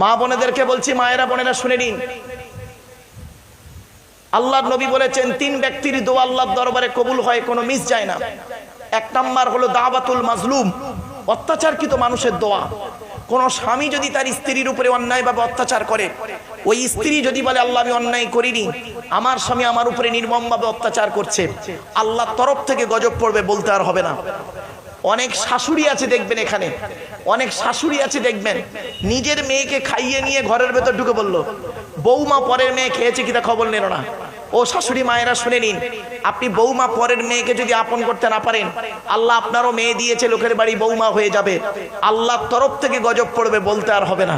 মা বোনেদেরকে বলছি, মায়েরা বোনেরা শুনে নিন, আল্লাহর নবী বলেছেন তিন ব্যক্তির দোয়া আল্লাহর দরবারে কবুল হয়, কোনো মিস যায় না। এক নাম্বার হলো দাওয়াতুল মাজলুম, অত্যাচারকৃত মানুষের দোয়া। কোন স্বামী যদি তার স্ত্রীর উপরে অন্যায়ভাবে অত্যাচার করে, ওই স্ত্রী যদি বলে আল্লাহ আমি অন্যায় করিনি, আমার স্বামী আমার উপরে নির্মমভাবে অত্যাচার করছে, আল্লাহর তরফ থেকে গজব পড়বে, বলতে আর হবে না। অনেক শাশুড়ি আছে দেখবেন, এখানে অনেক শাশুড়ি আছে দেখবেন, নিজের মেয়েকে খাইয়ে নিয়ে ঘরের ভেতর ঢুকে বললো, বৌমা পরের মেয়ে খেয়েছে কিনা খবর নিল না। ও শাশুড়ি মায়েরা শুনে নিন, আপনি বৌমা পরের মেয়েকে যদি আপন করতে না পারেন, আল্লাহ আপনারও মেয়ে দিয়েছে, লোকের বাড়ি বৌমা হয়ে যাবে, আল্লাহর তরফ থেকে গজব পড়বে, বলতে আর হবে না।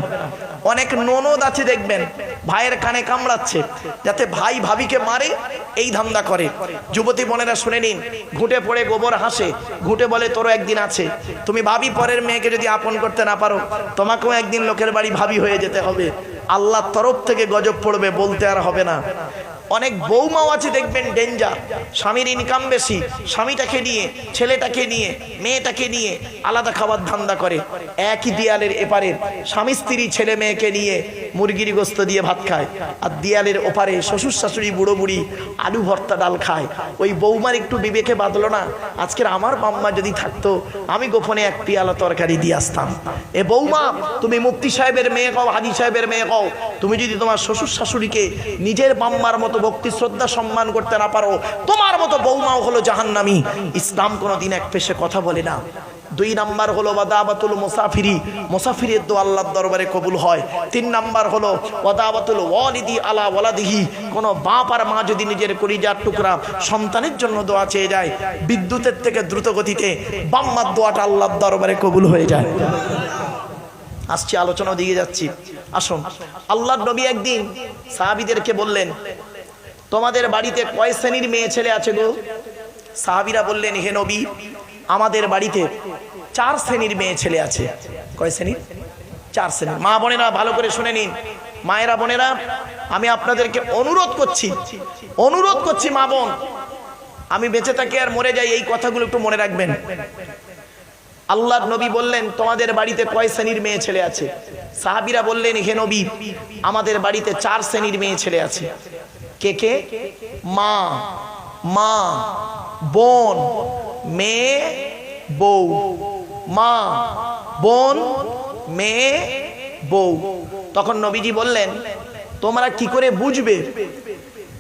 অনেক ননদ আছে দেখবেন, ভাইয়ের কানে কামড়াচ্ছে যাতে ভাই ভাবিকে মারে, এই ধান্দা করে। যুবতী বোনেরা শুনে নিন, ঘুঁটে পড়ে গোবর হাসে, ঘুঁটে বলে তোরও একদিন আছে। তুমি ভাবি পরের মেয়েকে যদি আপন করতে না পারো, তোমাকেও একদিন লোকের বাড়ি ভাবি হয়ে যেতে হবে, আল্লাহর তরফ থেকে গজব পড়বে, বলতে আর হবে না। অনেক বৌমাও আছে দেখবেন ডেঞ্জার, স্বামীর ইনকাম বেশি, স্বামীটাকে নিয়ে, ছেলেটাকে নিয়ে, মেয়েটাকে নিয়ে আলাদা খাবার ধান্দা করে। একই দেয়ালের এপারে স্বামী স্ত্রী ছেলে মেয়েকে নিয়ে মুরগির গোস্ত দিয়ে ভাত খায়, আর দেয়ালের ওপারে শ্বশুর শাশুড়ি বুড়ো বুড়ি আলু ভর্তা ডাল খায়। ওই বৌমার একটু বিবেকে বাঁধলো না, আজকের আমার বাম্মা যদি থাকতো, আমি গোপনে এক পিয়ালা তরকারি দিয়ে আসতাম। এ বৌমা, তুমি মুফতি সাহেবের মেয়ে কও, হাজি সাহেবের মেয়ে কও, তুমি যদি তোমার শ্বশুর শাশুড়িকে নিজের বাম্মার মতো ভক্তি শ্রদ্ধা সম্মান করতে না পারো, তোমার মতো বৌমাও হলো জাহান্নামী। ইসলাম কোনোদিন এক পেশে কথা বলে না। দুই নাম্বার হলো ওয়াদাবাতুল মুসাফিরি, মুসাফিরের দোয়া আল্লাহর দরবারে কবুল হয়। তিন নাম্বার হলো ওয়াদাবাতুল ওয়ালিদি আলা ওয়ালাদিহি, কোন বাপ আর মা যদি নিজের কলিজার টুকরা সন্তানের জন্য দোয়া চেয়ে যায়, বিদ্যুতের থেকে দ্রুত গতিতে বাম্মার দোয়াটা আল্লাহর দরবারে কবুল হয়ে যায়। আসছি, আলোচনা দিয়ে যাচ্ছি, আসুন। আল্লাহর নবী একদিন সাহাবীদেরকে বললেন, তোমাদের বাড়িতে কয় শ্রেণীর মেয়ে ছেলে আছে গো? সাহাবীরা বললেন, হে নবী, আমাদের বাড়িতে 4 শ্রেণীর মেয়ে ছেলে আছে। কয় শ্রেণীর? 4 শ্রেণী। মা বোনেরা ভালো করে শুনে নিন, মায়েরা বোনেরা, আমি আপনাদেরকে অনুরোধ করছি মা বোন, আমি বেঁচে থাকি আর মরে যাই, এই কথাগুলো একটু মনে রাখবেন। আল্লাহর নবী বললেন, তোমাদের বাড়িতে কয় শ্রেণীর মেয়ে ছেলে আছে? সাহাবীরা বললেন, হে নবী, আমাদের বাড়িতে 4 শ্রেণীর মেয়ে ছেলে আছে। কে কে? মা, মা, বোন, মেয়ে, বউ। মা, বোন, মেয়ে, বউ। তখন নবীজি বললেন, তোমরা কি করে বুঝবে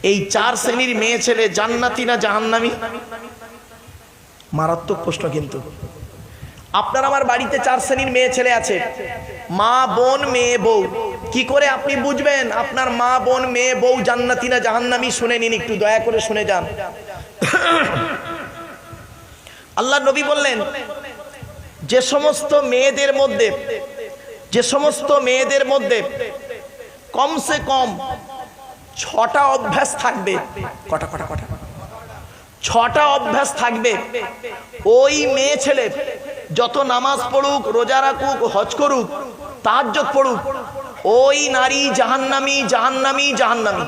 এই 4 শ্রেণীর মেয়ে ছেলে জান্নাতি না জাহান্নামী? মারাত্মক প্রশ্ন কিন্তু। আপনার আমার বাড়িতে 4 শ্রেণীর মেয়ে ছেলে আছে, মা, বোন, মেয়ে, বউ। কি করে আপনি বুঝবেন আপনার মা, বোন, মেয়ে, বউ জান্নাতি না জাহান্নামী? শুনে নিন, একটু দয়া করে শুনে যান। আল্লাহ নবী বললেন, যে সমস্ত মেয়েদের মধ্যে কমসে কম 6টা অভ্যাস থাকবে, কটা 6টা অভ্যাস থাকবে, ওই মেয়ে ছেলে যত নামাজ পড়ুক, রোজা রাখুক, হজ করুক, তাহাজ্জুদ পড়ুক, ওই নারী জাহান্নামী, জাহান্নামী, জাহান্নামী।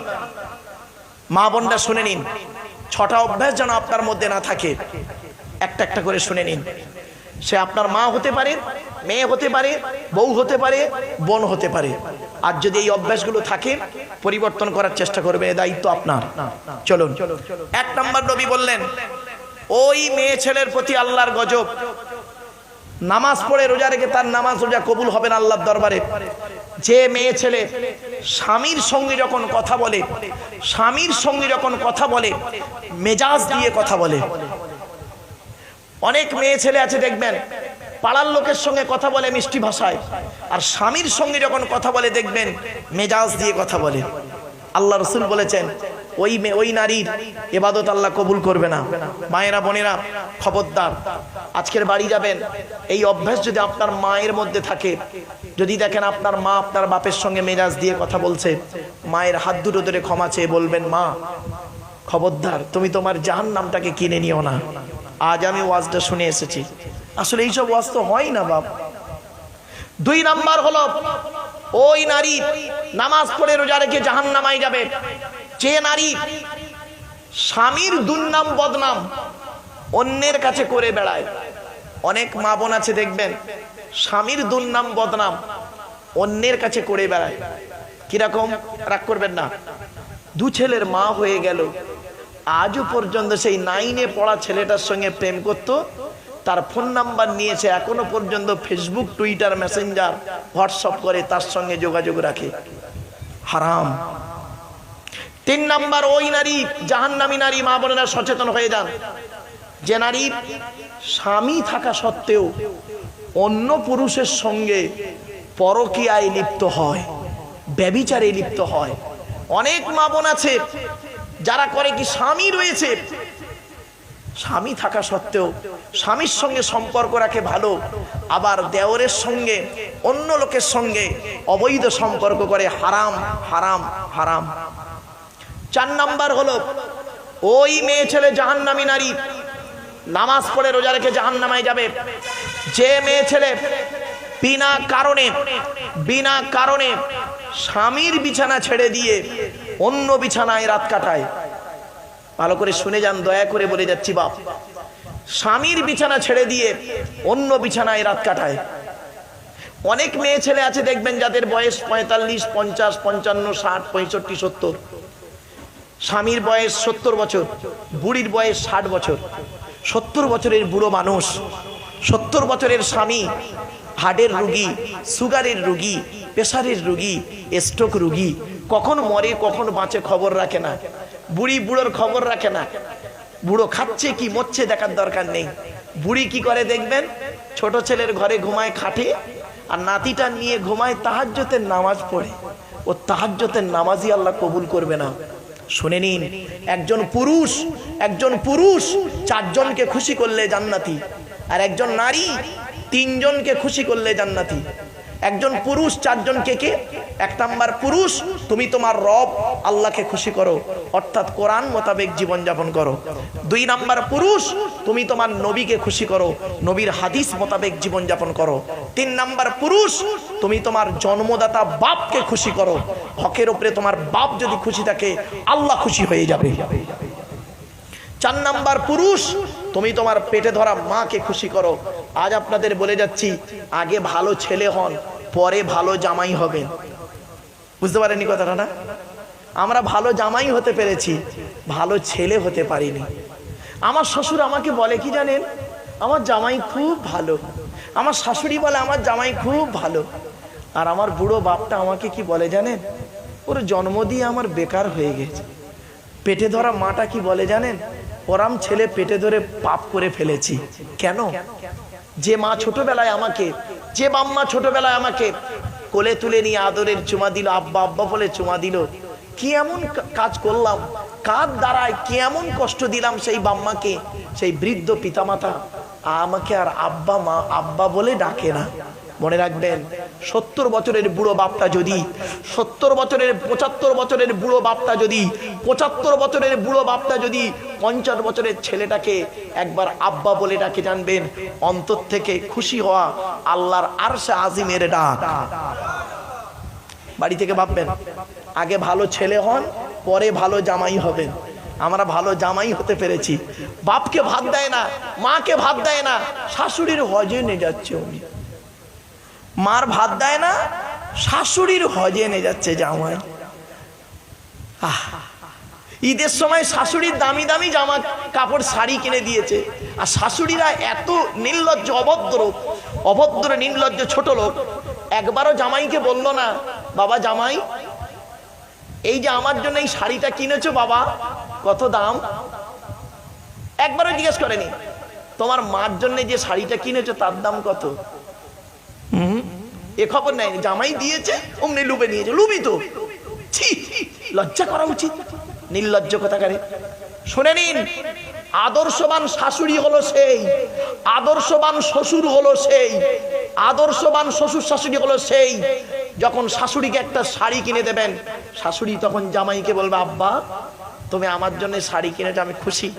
মা বোনরা শুনে নিন, 6টা অভ্যাস যেন আপনার মধ্যে না থাকে। একটা একটা করে শুনে নিন। সে আপনার মা হতে পারে, মেয়ে হতে পারে, বউ হতে পারে, বোন হতে পারে। আর যদি এই অভ্যাসগুলো থাকে, পরিবর্তন করার চেষ্টা করবে, দায়িত্ব আপনার। চলুন। 1 নম্বর নবী বললেন, ওই মেয়ে ছেলের প্রতি আল্লাহর গজব। নামাজ পড়ে রোজা রেখে তার নামাজ রোজা কবুল হবে না আল্লাহর দরবারে। যে মেয়ে ছেলে স্বামীর সঙ্গে যখন কথা বলে, মেজাজ দিয়ে কথা বলে। অনেক মেয়ে ছেলে আছে দেখবেন, পাড়ার লোকের সঙ্গে কথা বলে মিষ্টি ভাষায়, আর স্বামীর সঙ্গে যখন কথা বলে দেখবেন মেজাজ দিয়ে কথা বলে। আল্লাহ রাসূল বলেছেন, ওই নারীর ইবাদত আল্লাহ কবুল করবে না। মায়েরা বোনেরা, খবরদার, আজকের বাড়ি যাবেন, এই অভ্যাস যদি আপনার মায়ের মধ্যে থাকে, যদি দেখেন আপনার মা আপনার বাপের সঙ্গে মেজাজ দিয়ে কথা বলছে, মায়ের হাত দুটো ধরে ক্ষমা চেয়ে বলবেন, মা খবরদার, তুমি তোমার জাহান্নামটাকে কিনে নিও না। আজ আমি ওয়াজটা শুনে এসেছি, আসলে এইসব ওয়াজ তো হয় না বাপ। 2 নাম্বার হলো, ওই নারী নামাজ পড়ে রোজা রেখে জাহান্নামায় যাবে যে নারী স্বামীর দুর্নাম বদনাম অন্যের কাছে করে বেড়ায়। অনেক মা বোন আছে দেখবেন, স্বামীর দুর্নাম বদনাম অন্যের কাছে করে বেড়ায়। কিরকম, রাগ করবেন না, দু ছেলের মা হয়ে গেল, আজও পর্যন্ত সেই 9-এ পড়া ছেলেটার সঙ্গে প্রেম করত, তার ফোন নাম্বার নিয়েছে, এখনো পর্যন্ত ফেসবুক, টুইটার, মেসেঞ্জার, হোয়াটসঅ্যাপ করে তার সঙ্গে যোগাযোগ রাখে। হারাম। 3 নাম্বার, ওই নারী জাহান্নামী নারী। মা বোনেরা সচেতন হয়ে যান। যে নারী স্বামী থাকা সত্ত্বেও অন্য পুরুষের সঙ্গে পরকীয়ায় লিপ্ত হয়, ব্যভিচারে লিপ্ত হয়। অনেক মা বোন আছে যারা করে কি, স্বামী রয়েছে, স্বামী থাকা সত্ত্বেও স্বামীর সঙ্গে সম্পর্ক রাখে ভালো, আবার দেওরের সঙ্গে অন্য লোকের সঙ্গে অবৈধ সম্পর্ক করে। হারাম, হারাম, হারাম। 4 নাম্বার হলো, ওই মেয়ে ছেলে জাহান্নামী নারী, নামাজ পড়ে রোজা রেখে জাহান্নামায় যাবে। যে মেয়ে ছেলে বিনা কারণে স্বামীর বিছানা ছেড়ে দিয়ে অন্য বিছানায় রাত কাটায়, ভালো করে শুনে যান, দয়া করে বলে যাচ্ছি বাপ, স্বামীর বিছানা ছেড়ে দিয়ে অন্য বিছানায় রাত কাটায়। অনেক মেয়ে ছেলে আছে দেখবেন যাদের বয়স 45, 50, 55, 60, 65, 70। স্বামীর বয়স 70 বছর, বুড়ির বয়স 60 বছর। 70 বছরের বুড়ো মানুষ, 70 বছরের স্বামী হার্টের রুগী, সুগারের রুগী, প্রেসারের রুগী, স্ট্রোক রুগী, কখন মরে কখন বাঁচে খবর রাখে না। বুড়ি বুড়োর খবর রাখে না, বুড়ো খাচ্ছে কি মরছে দেখার দরকার নেই। বুড়ি কি করে দেখবেন, ছোট ছেলের ঘরে ঘুমায় খাটে, আর নাতিটা নিয়ে ঘুমায় তাহাজ্জুদের নামাজ পড়ে। ও তাহাজ্জুদের নামাজই আল্লাহ কবুল করবে না। শুনে নিন, একজন পুরুষ 4 জনকে খুশি করলে জান্নাতি, আর একজন নারী 3 জনকে খুশি করলে জান্নাতি। একজন পুরুষ 4 জনকে কে? 1 নাম্বার পুরুষ, তুমি তোমার রব আল্লাহকে খুশি করো, অর্থাৎ কোরআন মোতাবেক জীবন যাপন করো। 2 নাম্বার পুরুষ, তুমি তোমার নবীকে খুশি করো, নবীর হাদিস মোতাবেক জীবন যাপন করো। 3 নাম্বার পুরুষ, তুমি তোমার জন্মদাতা বাপকে খুশি করো, হকের উপরে তোমার বাপ যদি খুশি থাকে আল্লাহ খুশি হয়ে যাবে। 4 নাম্বার পুরুষ, তুমি তোমার পেটে ধরা মাকে খুশি করো। আজ আপনাদের বলে যাচ্ছি, আগে ভালো ছেলে হন, পরে ভালো জামাই হবেন। বুঝতে পারেননি কথাটা না? আমরা ভালো জামাই হতে পেরেছি, ভালো ছেলে হতে পারিনি। আমার শ্বশুর আমাকে বলে কি জানেন, আমার জামাই খুব ভালো। আমার শাশুড়ি বলে আমার জামাই খুব ভালো। আর আমার বুড়ো বাপটা আমাকে কি বলে জানেন, ওর জন্ম দিয়ে আমার বেকার হয়ে গেছে। পেটে ধরা মাটা কি বলে জানেন, ওরাম ছেলে পেটে ধরে পাপ করে ফেলেছি। কেন? যে মা ছোটবেলায় আমাকে, যে বাম্মা ছোটবেলায় আমাকে কোলে তুলে নিয়ে আদরের চুমা দিল, আব্বা আব্বা বলে চুমা দিল, কি এমন কাজ করলাম, কার দ্বারায় কি এমন কষ্ট দিলাম সেই বাম্মাকে, সেই বৃদ্ধ পিতামাতা আমাকে আর আব্বা মা আব্বা বলে ডাকে না। মনে রাখবেন, 70 বছরের বুড়ো বাপটা যদি, 70 বছরের 75 বছরের বুড়ো বাপটা যদি, 75 বছরের বুড়ো বাপটা যদি 50 বছরের ছেলেটাকে একবার আব্বা বলে ডাকে, জানবেন অন্তর থেকে খুশি হওয়া আল্লাহর আরশে আজিমের ডাক। বাড়ি থেকে ভাববেন, আগে ভালো ছেলে হন, পরে ভালো জামাই হবেন। আমরা ভালো জামাই হতে পেরেছি। বাপকে ভাত দেয় না, মাকে ভাত দেয় না, শাশুড়ির হজে নিয়ে যাচ্ছে উনি। মার ভাত দেয় না, শাশুড়ির হজে নিয়ে যাচ্ছে জামাই। ঈদের সময় শাশুড়ির দামি দামি জামা কাপড় শাড়ি কিনে দিয়েছে, আর শাশুড়িরা এত নির্লজ্জ, অভদ্র নির্লজ্জ ছোট লোক, একবারও জামাইকে বলল না, বাবা জামাই এই যে আমার জন্য এই শাড়িটা কিনেছো বাবা, কত দাম? একবারও জিজ্ঞেস করেনি, তোমার মার জন্য যে শাড়িটা কিনেছো তার দাম কত? এ খবর নেই, জামাই দিয়েছে অমনি লুবে নিয়েছে। লুবি তো, লজ্জা করা উচিত। নির্লজ্জ কথাকারে। শুনে নিন, আদর্শবান শাশুড়ি হলো সেই, আদর্শবান শ্বশুর হলো সেই, আদর্শবান শ্বশুর শাশুড়ি হলো সেই, যখন শাশুড়িকে একটা শাড়ি কিনে দেবেন, শাশুড়ি তখন জামাইকে বলবে, আব্বা তুমি আমার জন্য শাড়ি কিনেছো, আমি খুশি।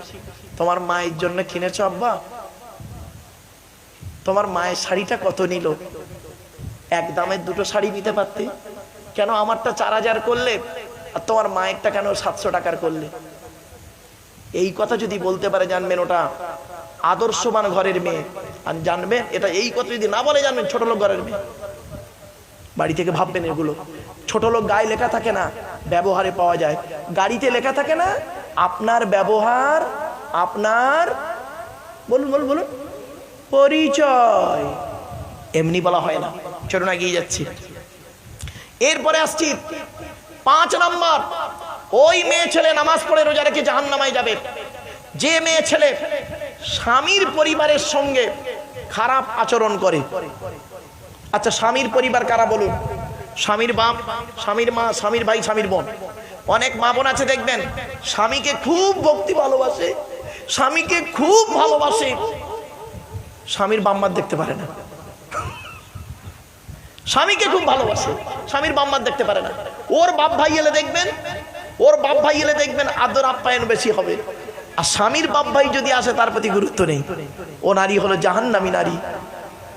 তোমার মায়ের জন্য কিনেছো আব্বা? তোমার মায়ের শাড়িটা কত নিল? এক দামের 2টো শাড়ি নিতে পারতে, কেন আমারটা 4000 করলে আর তোমার মায়েরটা কেন 700 টাকার করলে? এই কথা যদি বলতে পারে, জানবেন ওটা আদর্শবান ঘরের মেয়ে। আর জানবেন এটা, এই কথা যদি না বলে, জানবেন ছোট লোক ঘরের মেয়ে। বাড়ি থেকে ভাববেন এগুলো। ছোট লোক গায়ে লেখা থাকে না, ব্যবহারে পাওয়া যায়। গাড়িতে লেখা থাকে না আপনার ব্যবহার, আপনার বলুন বলুন বলুন পরিচয়, এমনি বলা হয় না। চলুন এগিয়ে যাচ্ছি। এরপরে আসছি 5 নম্বর। ওই মেয়ে ছেলে নামাজ পড়ে রোজা রেখে জাহান্নামায় যাবে যে মেয়ে ছেলে স্বামীর পরিবারের সঙ্গে খারাপ আচরণ করে। আচ্ছা, স্বামীর পরিবার কারা বলুন? স্বামীর বাপ, স্বামীর মা, স্বামীর ভাই, স্বামীর বোন। অনেক মা বোন আছে দেখবেন স্বামীকে খুব ভক্তি ভালোবাসে, স্বামীকে খুব ভালোবাসে, স্বামীর বাম্মার দেখতে পারে না। স্বামীকে খুব ভালোবাসে, স্বামীর বাম্মার দেখতে পারে না। ওর বাপ ভাই এলে দেখবেন, ওর বাপ ভাই এলে দেখবেন আদর আপ্যায়ন বেশি হবে। আর স্বামীর বাপ ভাই যদি আসে তার প্রতি গুরুত্ব নেই। ও নারী হলো জাহান্নামী নারী,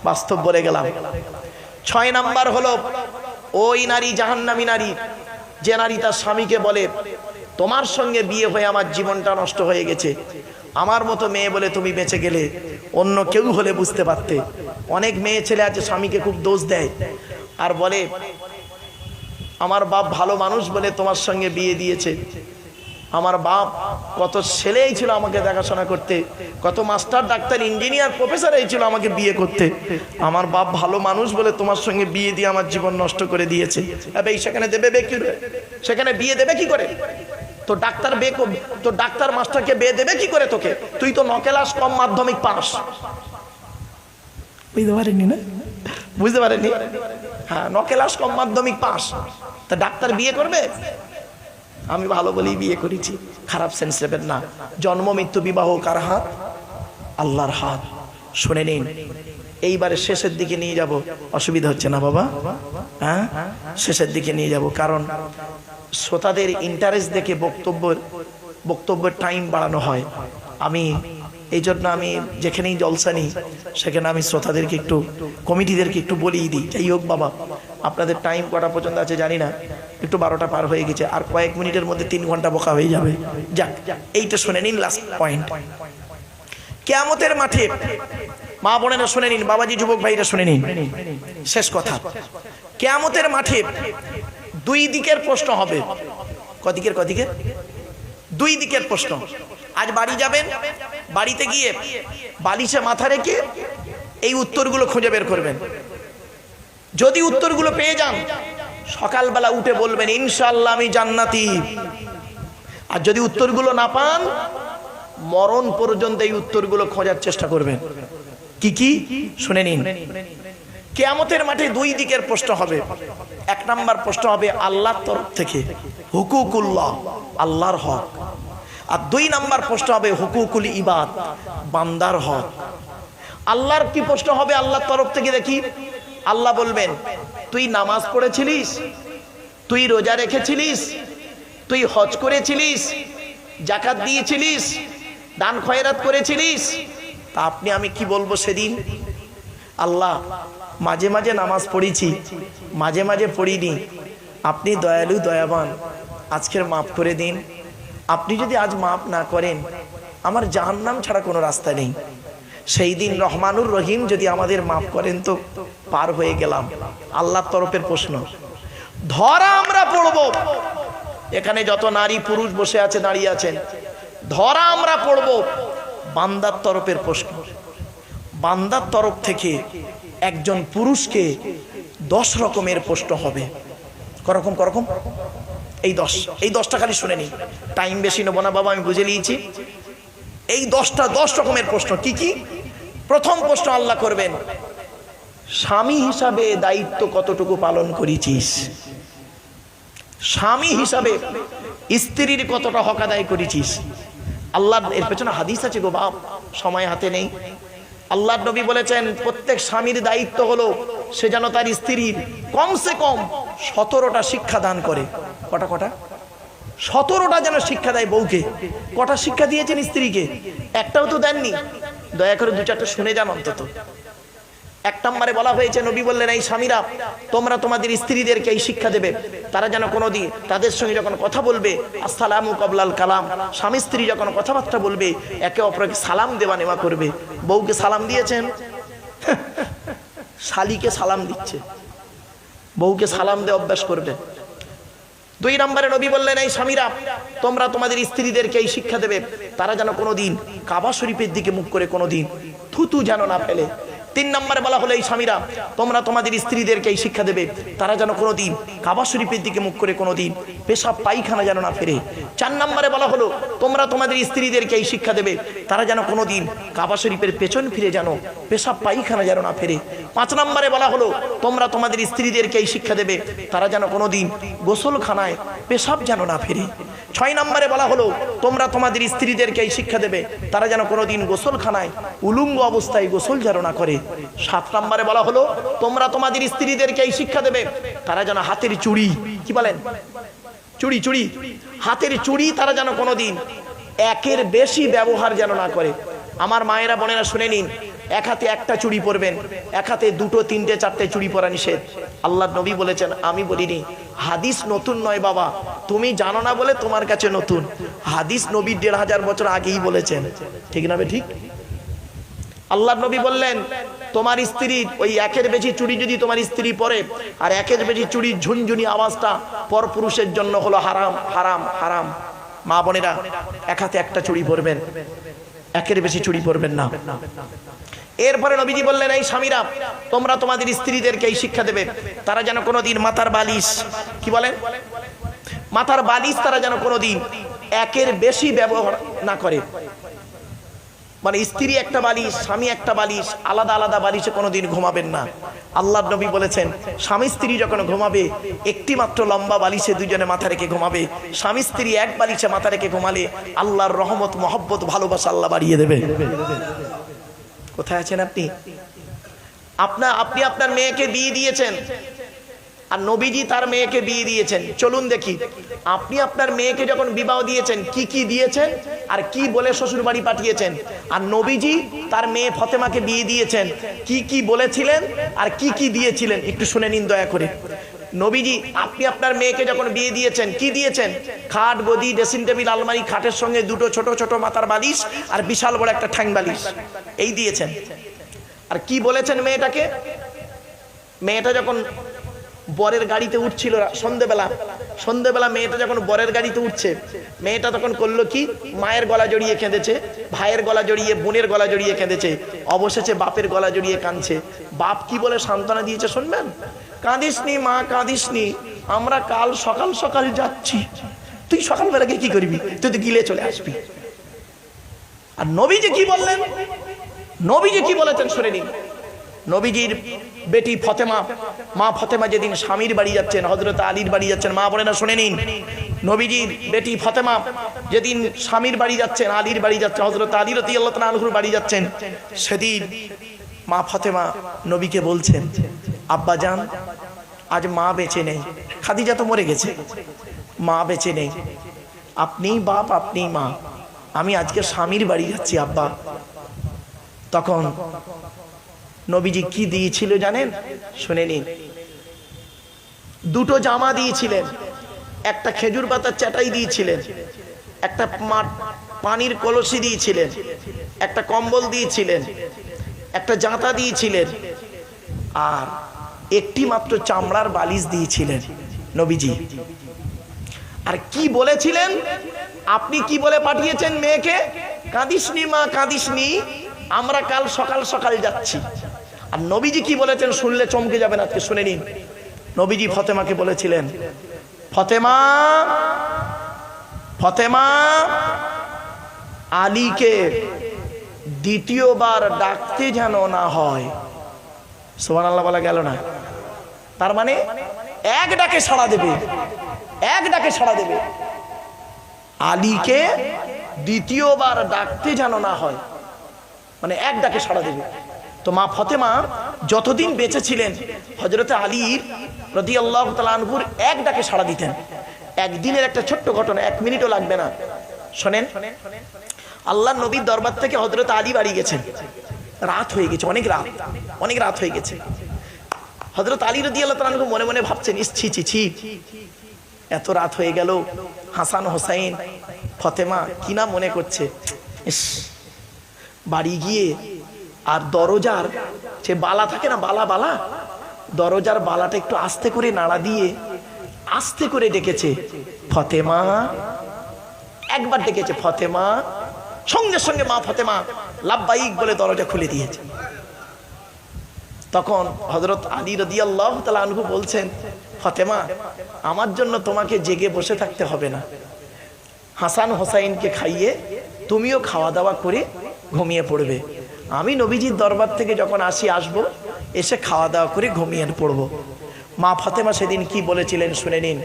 বাস্তব বলে গেলাম। 6 নাম্বার হলো ওই নারী জাহান্নামী নারী যে নারী তার স্বামীকে বলে তোমার সঙ্গে বিয়ে হয়ে আমার জীবনটা নষ্ট হয়ে গেছে, আমার মতো মেয়ে বলে তুমি বেঁচে গেলে, অন্য কেউ হলে বুঝতে পারতে। অনেক মেয়ে ছেলে আছে স্বামীকে খুব দোষ দেয় আর বলে আমার বাপ ভালো মানুষ বলে তোমার সঙ্গে বিয়ে দিয়েছে, আমার বাপ কত ছেলেই ছিল আমাকে দেখাশোনা করতে, কত মাস্টার ডাক্তার ইঞ্জিনিয়ার প্রফেসর এই ছিল আমাকে বিয়ে করতে, আমার বাপ ভালো মানুষ বলে তোমার সঙ্গে বিয়ে দিয়ে আমার জীবন নষ্ট করে দিয়েছে। সেখানে দেবে কি, সেখানে বিয়ে দেবে কি করে? তো ডাক্তার তো ডাক্তার মাস্টারকে বিয়ে দেবে কি করে তোকে? তুই তো 9 ক্লাস কম মাধ্যমিক পাস। বুঝতে পারেননি না? বুঝতে পারেননি? হ্যাঁ, 9 ক্লাস কম মাধ্যমিক পাস, তা ডাক্তার বিয়ে করবে? আমি ভালো বলেই বিয়ে করেছি, খারাপ সেন্স নেবেন না। জন্ম মৃত্যু বিবাহ কার হাত? আল্লাহর হাত। শুনে নিন, এইবারে শেষের দিকে নিয়ে যাব, অসুবিধা হচ্ছে না বাবা? হ্যাঁ, শেষের দিকে নিয়ে যাব, কারণ শ্রোতাদের ইন্টারেস্ট দেখে বক্তব্যের টাইম বাড়ানো হয়। আমি এই জন্য আমি যেখানেই জলসা নিই সেখানে আমি শ্রোতাদেরকে একটু, কমিটিদেরকে একটু বলিয়ে দিই, যাই হোক বাবা আপনাদের টাইম কটা পর্যন্ত আছে জানি না, একটু 12টা পার হয়ে গেছে, আর কয়েক মিনিটের মধ্যে 3 ঘন্টা বকা হয়ে যাবে। যাক, এইটা শুনে নিন, লাস্ট পয়েন্ট। কিয়ামতের মাঠে মা বোনেরা শুনে নিন, বাবাজি যুবক ভাইরা শুনে নিন, শেষ কথা। কিয়ামতের মাঠে 2 দিকের প্রশ্ন হবে। কদিকের? 2 দিকের প্রশ্ন। আজ বাড়ি যাবেন, বাড়িতে গিয়ে বালিশে মাথা রেখে এই উত্তরগুলো খুঁজে বের করবেন। যদি উত্তরগুলো পেয়ে যান সকালবেলা উঠে বলবেন ইনশাআল্লাহ আমি জান্নাতি। আর যদি উত্তরগুলো না পান মরণ পর্যন্ত এই উত্তরগুলো খোঁজার চেষ্টা করবেন। কি কি শুনে নিন। কিয়ামতের মাঠে 2 দিকের প্রশ্ন হবে। 1 নাম্বার প্রশ্ন হবে আল্লাহর তরফ থেকে, হুকুকুল্লাহ, আল্লাহর হক। আর 2 নাম্বার প্রশ্ন হবে হুকুকুল ইবাদ, বান্দার হক। আল্লাহর কি প্রশ্ন হবে আল্লাহর তরফ থেকে? দেখি, আল্লাহ বলবেন তুই নামাজ পড়েছিলিস, তুই রোজা রেখেছিলিস, তুই হজ করেছিলিস, যাকাত দিয়েছিলিস, দান খয়রাত করেছিলিস? তা আমি কি বলবো সেদিন? আল্লাহ মাঝে মাঝে নামাজ পড়েছি, মাঝে মাঝে পড়িনি, আপনি দয়ালু দয়াবান, আজকের মাফ করে দিন। আপনি যদি আজ মাফ না করেন আমার জাহান্নাম ছাড়া কোনো রাস্তা নেই। সেই দিন রহমানুর রহিম যদি আমাদের মাফ করেন তো পার হয়ে গেলাম। আল্লাহর তরফের প্রশ্ন ধরা আমরা পড়ব। এখানে যত নারী পুরুষ বসে আছে, দাঁড়িয়ে আছেন, ধরা আমরা পড়ব। বান্দার তরফের প্রশ্ন, বান্দার তরফ থেকে একজন পুরুষকে 10 রকমের প্রশ্ন হবে। করকম এই 10টা খালি শুনে নিন, টাইম বেশি নেব না বাবা, আমি বুঝে নিয়েছি। এই 10 রকমের প্রশ্ন কি কি? প্রথম প্রশ্ন আল্লাহ করবেন, স্বামী হিসাবে দায়িত্ব কতটুকু পালন করেছিস? স্বামী হিসাবে স্ত্রীর কতটা হক আদায় করেছিস? আল্লাহ, এর পেছনে হাদিস আছে গো বাপ, সময় হাতে নেই। আল্লাহর নবী বলেছেন প্রত্যেক স্বামীর দায়িত্ব হলো সে যেন তার স্ত্রীর কমসে কম 17টা শিক্ষা দান করে। কটা? 17টা যেন শিক্ষা দেয় বউকে। কটা শিক্ষা দিয়েছেন স্ত্রীকে? একটাও তো দেননি। দয়া করে 2-4টা শুনে যান অন্তত। 1 নম্বরে বলা হয়েছে, নবী বললেন এই স্বামীরা তোমরা তোমাদের স্ত্রীদেরকে এই শিক্ষা দেবে, তারা যেন কোনোদিন তাদের সঙ্গে যখন কথা বলবে আসসালামু কাবলাল কালাম, স্বামী স্ত্রী যখন কথাবার্তা বলবে একে অপরকে সালাম দেওয়া নেওয়া করবে। বউকে সালাম দিয়েছেন, শালিকে সালাম দিচ্ছে। বউকে সালাম দিয়ে অভ্যাস করবে। 2 নম্বরে নবী বললেন, এই স্বামীরা তোমরা তোমাদের স্ত্রীদেরকে এই শিক্ষা দেবে, তারা যেন কোনোদিন কাবা শরীফের দিকে মুখ করে কোনোদিন থুতু যেন না ফেলে। 3 নম্বরে বলা হলো, এই স্বামীরা তোমরা তোমাদের স্ত্রীদেরকে এই শিক্ষা দেবে, তারা যেন কোনোদিন কাবা শরীফের দিকে মুখ করে কোনোদিন পেশাব পায়খানা যেন না ফেরে। 4 নম্বরে বলা হলো, তোমরা তোমাদের স্ত্রীদেরকে এই শিক্ষা দেবে, তারা যেন কোনোদিন কাবা শরীফের পেছন ফিরে যেন পেশাব পায়খানা যেন না ফেরে। 5 নম্বরে বলা হলো, তোমরা তোমাদের স্ত্রীদেরকে এই শিক্ষা দেবে, তারা যেন কোনোদিন গোসলখানায় পেশাব যেন না ফেরে। 6 নম্বরে বলা হলো, তোমরা তোমাদের স্ত্রীদেরকে এই শিক্ষা দেবে, তারা যেন কোনোদিন গোসলখানায় উলঙ্গ অবস্থায় গোসল যেন না করে। 7 নম্বরে বলা হলো, তোমরা তোমাদের স্ত্রীদেরকে এই শিক্ষা দেবে, তারা যেন হাতের চুড়ি, কি বলেন, চুড়ি চুড়ি, হাতের চুড়ি তারা যেন কোনোদিন একের বেশি ব্যবহার যেন না করে। আমার মায়েরা বোনেরা শুনে নিন, এক হাতে একটা চুড়ি পরবেন, এক হাতে 2, 3, 4 চুড়ি পরা নিষেধ। আল্লাহর নবী বলেছেন, আমি বলিনি। হাদিস নতুন নয় বাবা, তুমি জানো না বলে তোমার কাছে নতুন। হাদিস নবী 1500 বছর আগেই বলেছেন, ঠিক না? ঠিক। আল্লাহর নবী বললেন, তোমার স্ত্রীর ওই একের বেশি চুড়ি যদি তোমার স্ত্রী পরে, আর একের বেশি চুড়ির ঝুনঝুনি আওয়াজটা পরপুরুষের জন্য হলো হারাম হারাম হারাম। মা বোনেরা এক হাতে একটা চুড়ি পরবেন, একের বেশি চুড়ি পরবেন না। এরপরে নবীজি বললেন, এই স্বামীরা তোমরা তোমাদের স্ত্রীদেরকে এই শিক্ষা দেবে, তারা যেন কোনোদিন মাথার বালিশ, কি বলেন, মাথার বালিশ তারা যেন কোনোদিন একের বেশি ব্যবহার না করে। মানে স্ত্রী একটা বালিশ, স্বামী একটা বালিশ, আলাদা আলাদা বালিশে কোনোদিন ঘুমাবেন না। আল্লাহর নবী বলেছেন, স্বামী স্ত্রী যখন ঘুমাবে একটি মাত্র লম্বা বালিশে দুজনে মাথা রেখে ঘুমাবে। স্বামী স্ত্রী এক বালিশে মাথা রেখে ঘুমালে আল্লাহর রহমত, মহব্বত, ভালোবাসা আল্লাহ বাড়িয়ে দেবে। কোথায় আছেন আপনি? আপনি আপনার মেয়েকে বিয়ে দিয়েছেন, আর নবীজি তার মেয়েকে বিয়ে দিয়েছেন। চলুন দেখি, আপনি আপনার মেয়েকে যখন বিবাহ দিয়েছেন কি কি দিয়েছেন আর কি বলে শ্বশুর বাড়ি পাঠিয়েছেন, আর নবীজি তার মেয়ে ফতেমাকে বিয়ে দিয়েছেন কি কি বলেছিলেন আর কি কি দিয়েছিলেন, একটু শুনে নিন দয়া করে। নবীজি আপনি আপনার মেয়েকে যখন বিয়ে দিয়েছেন কি দিয়েছেন? খাট, গদি, ড্রেসিং টেবিল, আলমারি, খাটের সঙ্গে 2 ছোট ছোট মাথার বালিশ আর বিশাল বড় একটা ঠ্যাং বালিশ, এই দিয়েছেন। আর কি বলেছেন মেয়েটাকে? মেয়েটা যখন বরের গাড়িতে উঠছিল সন্ধ্যেবেলা মেয়েটা যখন বরের গাড়িতে উঠছে, মেয়েটা তখন করলো কি? মায়ের গলা জড়িয়ে কেঁদেছে, ভাইয়ের গলা জড়িয়ে, বোনের গলা জড়িয়ে কেঁদেছে, অবশেষে বাপের গলা জড়িয়ে কাঁদছে। বাপ কি বলে সান্ত্বনা দিয়েছে শুনবেন? কাঁদিসনি মা, কাঁদিসনি, আমরা কাল সকাল সকাল যাচ্ছি। তুই সকালবেলা কি করবি? তুই তো গিলে চলে আসবি। আর নবীজি কি বললেন? নবীজি কি বলেছেন শুনে নিন। নবীজির বেটি ফতেমা, মা ফতেমা যেদিন স্বামীর বাড়ি যাচ্ছেন, হযরত আলীর বাড়ি যাচ্ছেন, মা বোনেরা শুনে নিন, নবীজির বেটি ফতেমা যেদিন স্বামীর বাড়ি যাচ্ছেন, আলীর বাড়ি যাচ্ছেন, হযরত আলী রাদিয়াল্লাহু তাআলা আনহুর বাড়ি যাচ্ছেন, সেদিন মা ফতেমা নবীকে বলছেন, আব্বা জান, আজ মা বেঁচে নেই, খাদিজা তো মরে গেছে, মা বেঁচে নেই, আপনিই বাপ, আপনিই মা, আমি আজকে স্বামীর বাড়ি যাচ্ছি আব্বা। তখন নবীজি কি দিয়েছিল জানেন? শুনে নিন। 2 জামা দিয়েছিলেন, একটা খেজুর পাতার চাটাই দিয়েছিলেন, একটা পানির কলসি দিয়েছিলেন, একটা কম্বল দিয়েছিলেন, একটা জাঁতা দিয়েছিলেন, আর একটি মাত্র চামড়ার বালিশ দিয়েছিলেন নবীজি। আর কি বলেছিলেন? আপনি কি বলে পাঠিয়েছেন মেয়েকে? কাঁদিসনি মা, কাঁদিসনি, আমরা কাল সকাল সকাল যাচ্ছি। আর নবীজি কি বলেছেন শুনলে চমকে যাবেন আজকে, শুনে নিন। নবীজি ফতেমাকে বলেছিলেন, ফতেমা, ফতেমা, আলীকে দ্বিতীয়বার ডাকতে যেন না হয়। সুবহানাল্লাহ বলা গেল না? তার মানে এক ডাকে সাড়া দেবে, এক ডাকে সাড়া দেবে। আলীকে দ্বিতীয়বার ডাকতে যেন না হয়, মানে এক ডাকে সাড়া দেবে। তো মা ফতেমা যতদিন বেঁচে ছিলেন হযরত আলী রাদিয়াল্লাহু তাআলা আনহুর এক ডাকে সাড়া দিতেন। একদিনের একটা ছোট্ট ঘটনা, 1 মিনিটও লাগবে না, শোনেন। আল্লাহর নবীর দরবার থেকে হযরত আলী বাড়ি গেছেন, রাত হয়ে গেছে, অনেক রাত হয়ে গেছে। হযরত আলী রাদিয়াল্লাহু তাআলা আনহু মনে মনে ভাবছেন, ছি ছি ছি, এত রাত হয়ে গেল, হাসান হোসাইন ফতেমা কি না মনে করছে। বাড়ি গিয়ে আর দরজার যে বালা থাকে না, বালা দরজার বালাটা একটু আস্তে করে নাড়া দিয়ে আস্তে করে ডেকেছে, ফতেমা। একবার ডেকেছে ফতেমা, সঙ্গে সঙ্গে মা ফতেমা লাব্বাইক বলে দরজা খুলে দিয়েছে। তখন হযরত আলী রাদিয়াল্লাহু তাআলা আনহু বলছেন, ফতেমা, আমার জন্য তোমাকে জেগে বসে থাকতে হবে না, হাসান হোসাইনকে খাইয়ে তুমিও খাওয়া দাওয়া করে ঘুমিয়ে পড়বে। আমি নবীজির দরবার থেকে যখন আসবো, এসে খাওয়া দাওয়া করে ঘুমিয়ে পড়বো। মা ফাতেমা সেদিন কি বলেছিলেন শুনে নিন,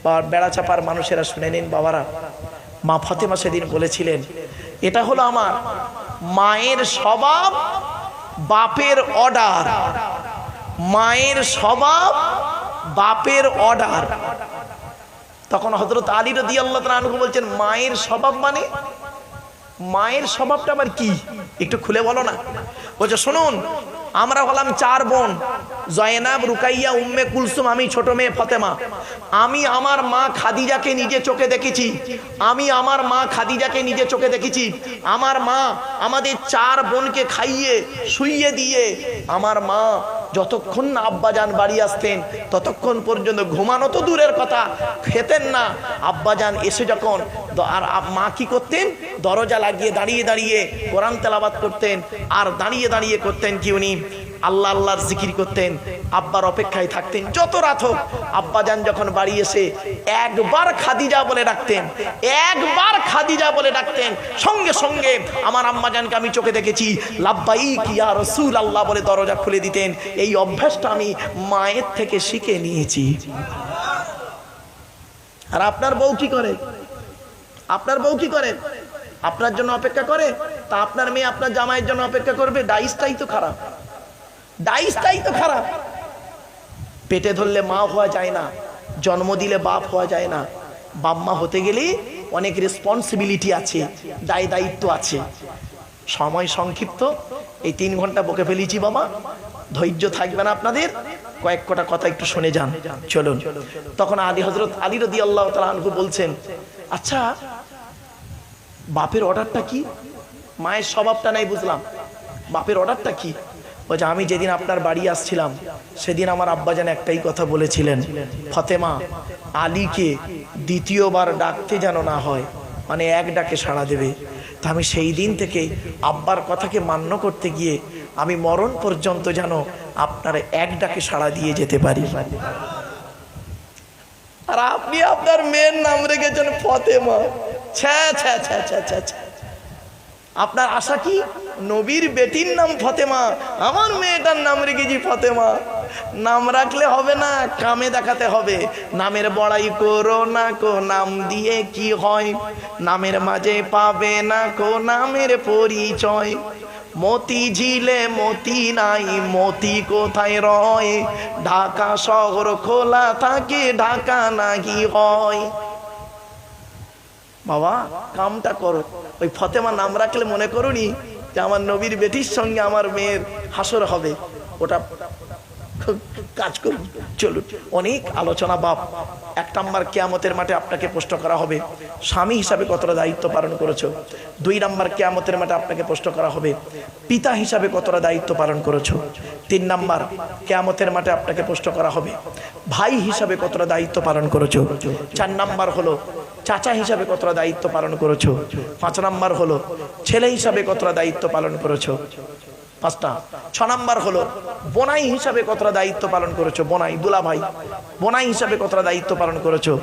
বা বেড়া চাপার মানুষেরা শুনে নিন বাবারা। মা ফাতেমা সেদিন বলেছিলেন, এটা হলো আমার মায়ের স্বভাব, বাপের অর্ডার। মায়ের স্বভাব, বাপের অর্ডার। তখন হযরত আলী রাদিয়াল্লাহু তাআলা আনহু বলছেন, মায়ের স্বভাব মানে? মায়ের স্বভাবটা আবার কি, একটু খুলে বলো না। বলছে, শুনুন, আমরা হলাম 4 বোন, জয়নাব, রুকাইয়া, উম্মে কুলসুম, আমি ছোট মেয়ে ফতেমা। আমি আমার মা খাদিজাকে নিজে চোখে দেখেছি। আমি আমার মা খাদিজাকে নিজে চোখে দেখেছি। আমার মা আমাদের 4 বোনকে খাইয়ে শুইয়ে দিয়ে আমার মা যতক্ষণ না আব্বাজান বাড়ি আসতেন ততক্ষণ পর্যন্ত ঘুমানো তো দূরের কথা, খেতেন না। আব্বাজান এসে যখন, আর মা কি করতেন, দরজা লাগিয়ে দাঁড়িয়ে দাঁড়িয়ে কোরআন তেলাওয়াত করতেন, আর দাঁড়িয়ে দাঁড়িয়ে করতেন কি উনি আল্লাহ আল্লাহর জিকির করতেন। আব্বার অপেক্ষায় থাকতেন যত রাত হোক। আব্বাজান যখন বাড়ি এসে একবার খাদিজা বলে ডাকতেন, একবার খাদিজা বলে ডাকতেন, সঙ্গে সঙ্গে আমার আম্মাজানকে আমি চোখে দেখেছি, লাব্বাইক ইয়া রাসূলুল্লাহ বলে দরজা খুলে দিতেন। এই অভ্যাসটা আমি মায়ের থেকে শিখে নিয়েছি। আর আপনার বউ কি করে? আপনার বউ কি করে? আপনার জন্য অপেক্ষা করে? তা আপনার মেয়ে আপনার জামাইয়ের জন্য অপেক্ষা করবে? ডাইসটাই তো খারাপ, ডাইসটাই তো খারাপ। পেটে ধরলে মা হওয়া যায় না, জন্ম দিলে বাপ হওয়া যায় না। বাপ মা হতে গেলে অনেক রেসপন্সিবিলিটি আছে, দায় দায়িত্ব আছে। সময় সংক্ষিপ্ত, এই 3 ঘন্টা বকে ফেলেছি বাবা, ধৈর্য থাকবে না আপনাদের। কয়েক কটা কথা একটু শুনে যান, চলুন। তখন হযরত আলী রাদিয়াল্লাহু তাআলা আনহু বলছেন, আচ্ছা বাপের অর্ডারটা কি? মায়ের স্বভাবটা নাই বুঝলাম, বাপের অর্ডারটা কি? বলছে, আমি যেদিন আপনার বাড়ি আসছিলাম সেদিন আমার আব্বাজান একটাই কথা বলেছিলেন, ফতেমা, আলীকে দ্বিতীয়বার ডাকতে যেন না হয়, মানে এক ডাকে সাড়া দেবে। তা আমি সেই দিন থেকে আব্বার কথাকে মান্য করতে গিয়ে আমি মরণ পর্যন্ত যেন আপনার এক ডাকে সাড়া দিয়ে যেতে পারি। আর আপনি আপনার মেয়ের নাম রেখেছেন ফতেমা। ছ্যা ছ্যা ছ্যা ছ্যা ছ্যা ছ্যা। আপনার আশা কি? নবীর বেটির নাম ফতেমা, আমার মেয়েটার নাম রেখেছি ফতেমা। নাম রাখলে হবে না, কামে দেখাতে হবে। নামের বড়াই করো না কো, নাম দিয়ে কি হয়? নামের মাঝে পাবে না কো নামের পরিচয়। মতি ঝিলে মতি নাই, মতি কোথায় রয়? ঢাকা শহর খোলা থাকে, ঢাকা নাকি হয়? বাবা কামটা করো। ওই ফতেমা নাম রাখলে মনে করুনি যে আমার নবীর বেটির সঙ্গে আমার মেয়ের হাসর হবে, ওটা কাজ করুন। চলুন, অনেক আলোচনা বাপ। 1 নাম্বার, কিয়ামতের মাঠে আপনাকে প্রশ্ন করা হবে স্বামী হিসাবে কতটা দায়িত্ব পালন করেছো। 2 নাম্বার, কিয়ামতের মাঠে আপনাকে প্রশ্ন করা হবে পিতা হিসাবে কতটা দায়িত্ব পালন করেছো। 3 নাম্বার, কিয়ামতের মাঠে আপনাকে প্রশ্ন করা হবে ভাই হিসাবে কতটা দায়িত্ব পালন করেছো। 4 নাম্বার হলো চাচা হিসাবে কতটা দায়িত্ব পালন করেছো। 5 নাম্বার হলো ছেলে হিসাবে কতটা দায়িত্ব পালন করেছো। 5টা। 6 নাম্বার হলো বোনাই হিসাবে কতটা দায়িত্ব পালন করেছো। বোনাই, দুলা ভাই, বোনাই হিসাবে কতটা দায়িত্ব পালন করেছো।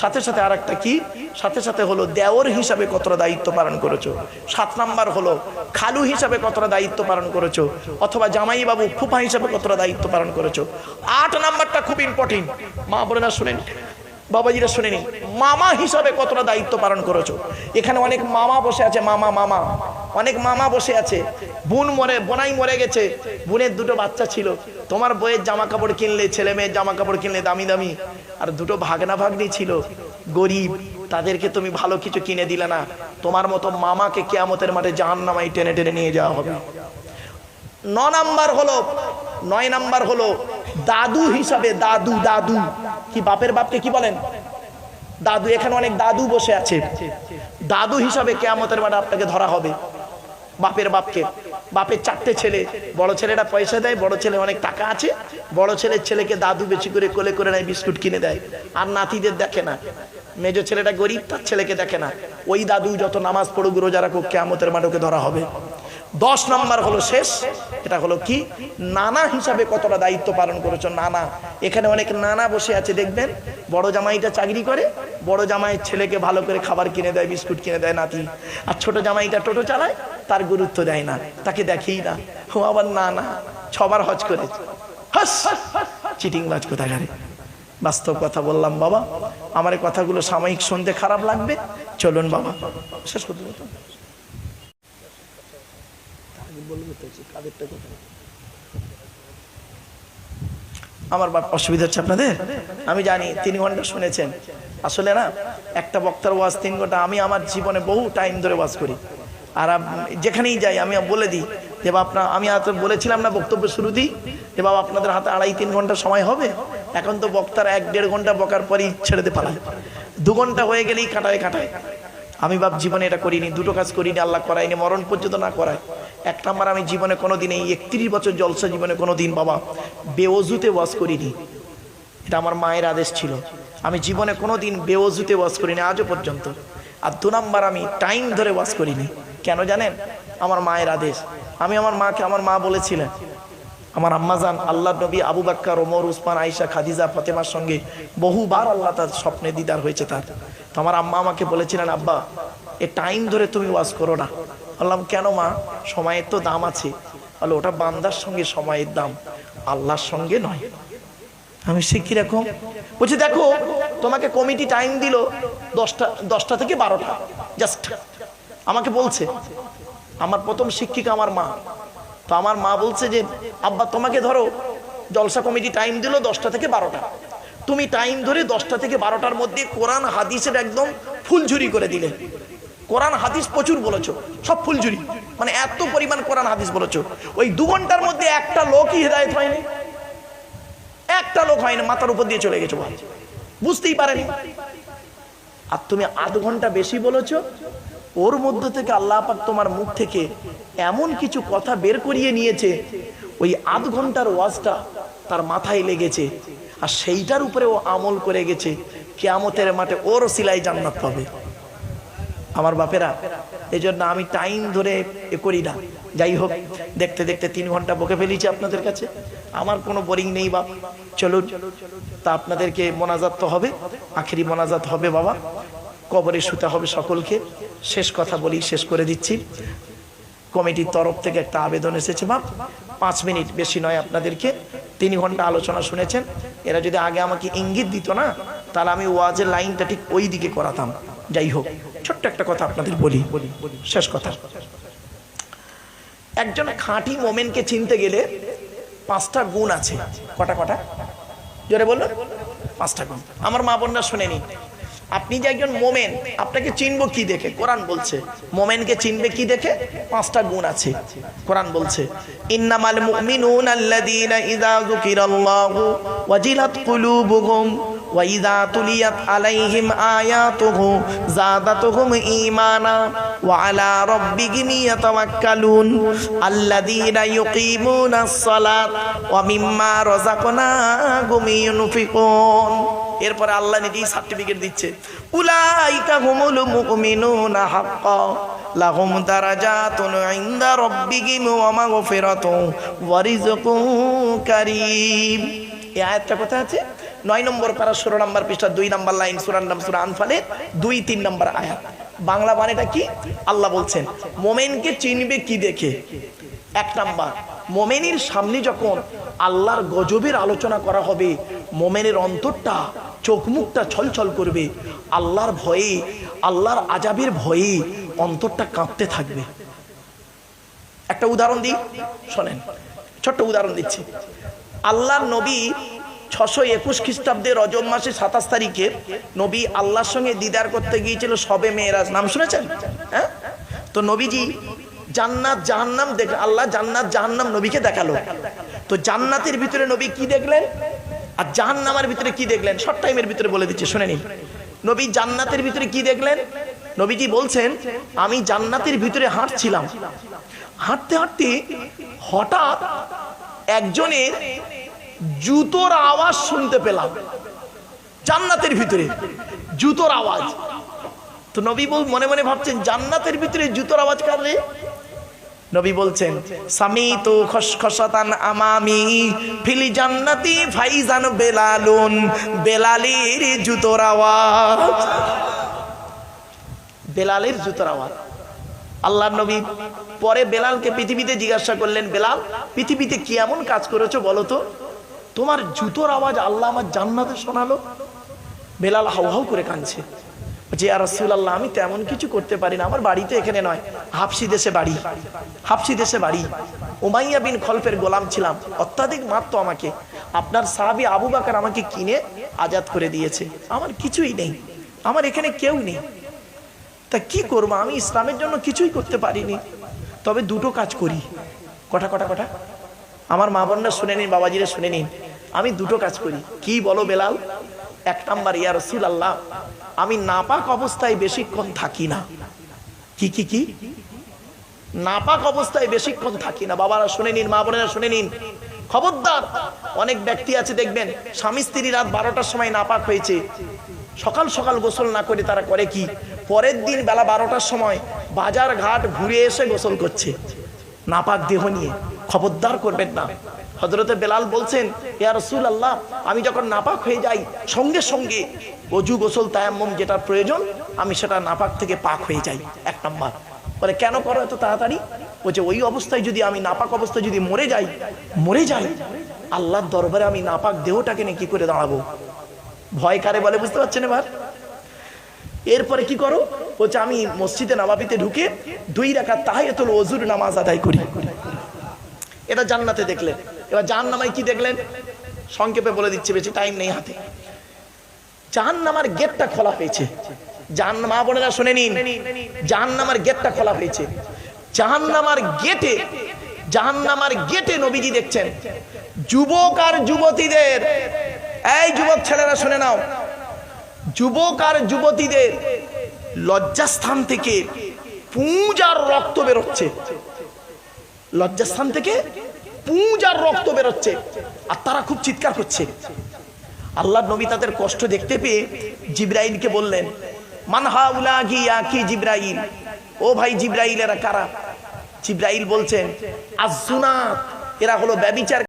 সাথে সাথে আরেকটা কি, সাথে সাথে হলো দেওর হিসাবে কতটা দায়িত্ব পালন করেছো। 7 নাম্বার হলো খালু হিসাবে কতটা দায়িত্ব পালন করেছো, অথবা জামাই বাবু, ফুফা হিসাবে কতটা দায়িত্ব পালন করেছো। 8 নাম্বারটা খুব ইম্পর্টেন্ট, মা বলে না শুনেন, বাবাজিরা শুনে নিন, মামা হিসাবে কতটা দায়িত্ব পালন করেছো। এখানে অনেক মামা বসে আছে, মামা মামা, অনেক মামা বসে আছে। বোনাই মরে গেছে, বোনের 2টো বাচ্চা ছিল। তোমার বইয়ের জামা কাপড় কিনলে, ছেলে মেয়ের জামা কাপড় কিনলে দামি দামি, আর 2টো ভাগনা ভাগ্নি ছিল গরিব, তাদেরকে তুমি ভালো কিছু কিনে দিলে না। তোমার মতো মামাকে কিয়ামতের মাঠে জাহান্নামায় টেনে টেনে নিয়ে যাওয়া হবে। 9 নাম্বার হলো দাদু হিসাবে, দাদু, দাদু কি বাপের বাপকে কি বলেন? দাদু। এখানে অনেক দাদু বসে আছে, দাদু হিসাবে কিয়ামতের মাঠে আপনাকে ধরা হবে। বাপের বাপকে, বাপের 4টে ছেলে, বড় ছেলেটা পয়সা দেয়, বড় ছেলে অনেক টাকা আছে, বড় ছেলের ছেলেকে দাদু বেশি করে কোলে করে নেয়, বিস্কুট কিনে দেয়, আর নাতিদের দেখে না। মেজো ছেলেটা গরিব, তার ছেলেকে দেখে না। ওই দাদু যত নামাজ পড়ুক রোজা রাখুক, কিয়ামতের মাঠে ওকে ধরা হবে। 10 নম্বর হলো শেষ, এটা হলো কি, নানা হিসাবে কতটা দায়িত্ব পালন করেছো। নানা, এখানে অনেক নানা বসে আছে দেখবেন, বড় জামাইটা চাকরি করে, বড় জামাইয়ের ছেলেকে ভালো করে খাবার কিনে দেয়, বিস্কুট কিনে দেয় নাতি, আর ছোট জামাইটা টোটো চালায়, তার গুরুত্ব দেয় না, তাকে দেখেই না। ও আবার নানা 6 বার হজ করেছে, হাস চিটিং বাজ কোথাকারে। বাস্তব কথা বললাম বাবা, আমার এই কথাগুলো সাময়িক শুনতে খারাপ লাগবে, চলুন বাবা শেষ করতে। আমার বাপ অসুবিধা হচ্ছে আপনাদের, আমি জানি 3 ঘন্টা শুনেছেন। আসলে না, একটা বক্তার ওয়াজ 3 ঘন্টা, আমি আমার জীবনে বহু টাইম ধরে ওয়াজ করি, আর যেখানেই যাই আমি বলে দিই যে বাবা, আমি বলেছিলাম না বক্তব্য শুরুতেই যে বাবা আপনাদের হাতে 2.5-3 ঘন্টা সময় হবে। এখন তো বক্তার 1-1.5 ঘন্টা বকার পরই ছেড়ে দিয়ে পালায়, 2 ঘন্টা হয়ে গেলেই কাটায়। আমি বাপ জীবনে এটা করিনি, 2টো কাজ করিনি, আল্লাহ করাইনি, মরণ পর্যন্ত না করায়। 1 নাম্বার, আমি জীবনে কোনোদিন, এই 31 বছর জলসা জীবনে কোনোদিন বাবা বেওজুতে ওয়াজ করিনি, এটা আমার মায়ের আদেশ ছিল। আমি জীবনে কোনোদিন বেওজুতে ওয়াজ করিনি আজও পর্যন্ত। আর 2 নাম্বার, আমি টাইম ধরে ওয়াজ করিনি। কেন জানেন? আমার মায়ের আদেশ। আমি আমার মাকে, আমার মা বলেছিলেন, আমার আম্মাজান আল্লাহর নবী আবু বকর, ওমর, উসমান, আয়েশা, খাদিজা, ফাতেমার সঙ্গে বহুবার আল্লাহ তার স্বপ্নে দিদার হয়েছে তার। তো আমার আম্মা আমাকে বলেছিলেন, আব্বা এ টাইম ধরে তুমি ওয়াজ করো না। বললাম কেন মা? সময়ের তো দাম আছে। বলে ওটা বান্দার সঙ্গে সময়ের দাম, আল্লাহর সঙ্গে নয়। আমি সে কিরকম? বলছি দেখো, তোমাকে কমিটি টাইম দিল 10টা থেকে 12টা, জাস্ট আমাকে বলছে। আমার প্রথম শিক্ষিকা আমার মা। তো আমার মা বলছে যে আব্বা তোমাকে ধরো জলসা কমিটি টাইম দিল 10টা থেকে 12টা, তুমি টাইম ধরে 10টা থেকে 12টার মধ্যে কোরআন হাদিসের একদম ফুলঝুরি করে দিলে। কোরআন হাদিস প্রচুর বলেছো, সব ফুলঝুরি, মানে এত পরিমাণ কোরআন হাদিস বলেছো। ওই 2 ঘন্টার মধ্যে একটা লোকই হেদায়েত হয়নি, একটা লোক হয়নি, মাথার উপর দিয়ে চলে গেছে, বুঝতেই পারেনি। আর তুমি 8 ঘন্টা বেশি বলেছো, ওর মধ্য থেকে আল্লাহ পাক তোমার মুখ থেকে এমন কিছু কথা বের করিয়ে নিয়েছে, ওই 8 ঘন্টার ওয়াজটা তার মাথায় লেগেছে, আর সেইটার উপরে ও আমল করে গেছে। কিয়ামতের মাঠে ওর সিলাই জান্নাত পাবে। আমার বাপেরা, এই জন্য আমি টাইম ধরে এ করি না। যাই হোক, দেখতে দেখতে 3 ঘন্টা বকে ফেলেছি আপনাদের কাছে। আমার কোনো বোরিং নেই বাপ, চলুন। তা আপনাদেরকে মোনাজাত তো হবে, আখেরি মোনাজাত হবে বাবা, কবরে শুতে হবে সকলকে। শেষ কথা বলি, শেষ করে দিচ্ছি। কমিটির তরফ থেকে একটা আবেদন এসেছে বাপ, 5 মিনিট, বেশি নয়। আপনাদেরকে 3 ঘন্টা আলোচনা শুনেছেন, এরা যদি আগে আমাকে ইঙ্গিত দিত না, তাহলে আমি ওয়াজের লাইনটা ঠিক ওই দিকে করাতাম। যাই হোক, ছোট্ট একটা কথা আপনাদের বলি, শেষ কথা। একজন খাঁটি মোমেনকে চিনতে গেলে 5টা গুণ আছে। কটা? জোরে বলুন। 5টা গুণ। আমার মা বোনরা শুনেনি। আপনি যে একজন মোমেন, আপনাকে চিনবো কি দেখে? কোরআন বলছে মোমেনকে চিনবে কি দেখে? 5টা গুণ আছে। কোরআন বলছে ইন্নামাল মুমিনুনা আল্লাযীনা ইযা যুকিরাল্লাহু ওয়াজিলাত কুলুবুহুম ওয়া ইযা তুলিয়াত আলাইহিম আয়াতুহু যাদাতুহুম ঈমানা ওয়া আলা রাব্বিহিম ইয়াতাওয়াক্কালুন আল্লাযীনা ইউকিমুনাস সালাত ওয়া মিম্মা রাযাকনাহুম ইউনফিকুন। এরপরে আল্লাহ নিজেই সার্টিফিকেট দিচ্ছে, উলাইকা হুমুল মুমিনুনা হাক্কান লাহুম দারাজাতুন ইনদা রাব্বিহিম ওয়া মাগফিরাতুন ওয়া রিজকুন কারীম। এই আয়াতটা কোথায় আছে? 9 নম্বর পারা 16 নম্বর পৃষ্ঠা 2 নম্বর লাইন, সূরার নাম সূরা আনফালে 2-3 নম্বর আয়াত। বাংলা মানেটা কি? আল্লাহ বলছেন মোমেনকে চিনবে কি দেখে? 1 নাম্বার, মোমেনের সামনে যখন আল্লাহর গজবের আলোচনা করা হবে, মোমেনের অন্তরটা, চোখ মুখটা ছলছল করবে, আল্লাহর ভয়ে, আল্লাহর আযাবের ভয়ে অন্তরটা কাঁপতে থাকবে। একটা উদাহরণ দিই, শোনেন, ছোট্ট উদাহরণ দিচ্ছি। আল্লাহর নবী 621 খ্রিস্টাব্দে রজব মাসে 27 তারিখে নবী আল্লাহর সঙ্গে দিদার করতে গিয়েছিল শবে মেরাজ। নাম শুনেছেন? হ্যাঁ। তো নবীজি জান্নাত জাহান্নাম দেখে, আল্লাহ জান্নাত জাহান্নাম নবীকে দেখালো। তো জান্নাতের ভিতরে নবী কি দেখলেন আর জাহান্নামের ভিতরে কি দেখলেন, শর্ট টাইমের ভিতরে বলে দিচ্ছি, শুনে নিন। নবী জান্নাতের ভিতরে কি দেখলেন? নবীজি বলছেন আমি জান্নাতের ভিতরে হাঁটছিলাম, হাঁটতে হাঁটতে হঠাৎ একজনের জুতোর আওয়াজ শুনতে পেলাম, জান্নাতের ভিতরে জুতোর আওয়াজ। তো নবী মনে মনে ভাবছেন জান্নাতের ভিতরে জুতোর আওয়াজ কার রে? নবী বলছেন সামিতু খসখসাতান আমামি ফিল জান্নাতি ফাইজান বেলালুন, বেলালের জুতোর আওয়াজ, বেলালের জুতোর আওয়াজ। আল্লাহর নবী পরে বেলালকে পৃথিবীতে জিজ্ঞাসা করলেন, বেলাল পৃথিবীতে কি এমন কাজ করেছো বলো তো, তোমার জুতোর আওয়াজ আল্লাহ আমার জান্নাতে শোনালো? বেলাল হাউ হাউ করে কাঁদছে, যে ইয়া রাসূলুল্লাহ আমি তেমন কিছু করতে পারি না, আমার বাড়িতে এখানে নয়, হাবশি দেশে বাড়ি, হাবশি দেশে বাড়ি, উমাইয়া বিন খলফের গোলাম ছিলাম, অত্যাধিক মারতো আমাকে, আপনার সাহাবী আবু বকর আমাকে কিনে আজাদ করে দিয়েছে, আমার কিছুই নেই, আমার এখানে কেউ নেই, তা কি করবো, আমি ইসলামের জন্য কিছুই করতে পারিনি, তবে দুটো কাজ করি। কটা কটা কটা আমার মা বোনরা শুনে নিন, বাবাজিরা শুনে নিন, আমি দুটো কাজ করি। কি বলো বেলাল? এক নাম্বার, ইয়া রাসূলুল্লাহ আমি নাপাক অবস্থায় বেশিক্ষণ থাকি না। কি কি কি? নাপাক অবস্থায় বেশিক্ষণ থাকি না। বাবারা শুনে নিন, মা বোনেরা শুনে নিন, খবরদার। অনেক ব্যক্তি আছে দেখবেন স্বামী স্ত্রী রাত 12টার সময় নাপাক হয়েছে, সকাল সকাল গোসল না করে তারা করে কি, পরের দিন বেলা 12টার সময় বাজার ঘাট ঘুরে এসে গোসল করছে নাপাক দেহ নিয়ে। খবরদার করবেন না। হযরতে বেলাল বলছেন ইয়া রাসূলুল্লাহ আমি যখন নাপাক হয়ে যাই সঙ্গে সঙ্গে ওযু গোসল তায়াম্মুম যেটা প্রয়োজন আমি সেটা নাপাক থেকে পাক হয়ে যাই। এক নাম্বার। বলে কেন করো এত তাড়াতাড়ি? বলছে ওই অবস্থায় যদি আমি নাপাক অবস্থায় যদি মরে যাই আল্লাহর দরবারে আমি নাপাক দেহটাকে নিয়ে কি করে দাঁড়াবো? ভয় কারে বলে বুঝতে পারছেন এবার? এরপরে কি করো? বলছে আমি মসজিদে নববীতে ঢুকে 2 রাকাত তাহিয়াতুল ওযুর নামাজ আদায় করি। এটা জান্নাতে দেখলেন। এবার জাহান্নামায় কি দেখলেন? সংক্ষেপে বলে দিচ্ছি, বেশি টাইম নেই হাতে। জাহান্নামের গেটটা খোলা হয়েছে। জাহান্নাম, মা বোনেরা শুনে নিন, জাহান্নামের গেটটা খোলা হয়েছে। জাহান্নামের গেটে নবীজি দেখছেন যুবক আর যুবতীদের, এই যুবক ছেলেরা শুনে নাও, যুবক আর যুবতীদের লজ্জাস্থান থেকে পুঁজ আর রক্ত বেরোচ্ছে। লজ্জাস্থান থেকে পুঁজ আর রক্ত বেরোচ্ছে আর তারা খুব চিৎকার করছে। আল্লাহর নবী তাদের কষ্ট দেখতে পেয়ে জিবরাইলকে বললেন মান হাউলাহি ইয়া কি জিবরাইল, ও ভাই জিবরাইল এরা কারা? জিবরাইল বলছেন আজ-জুনাত, এরা হলো ব্যভিচার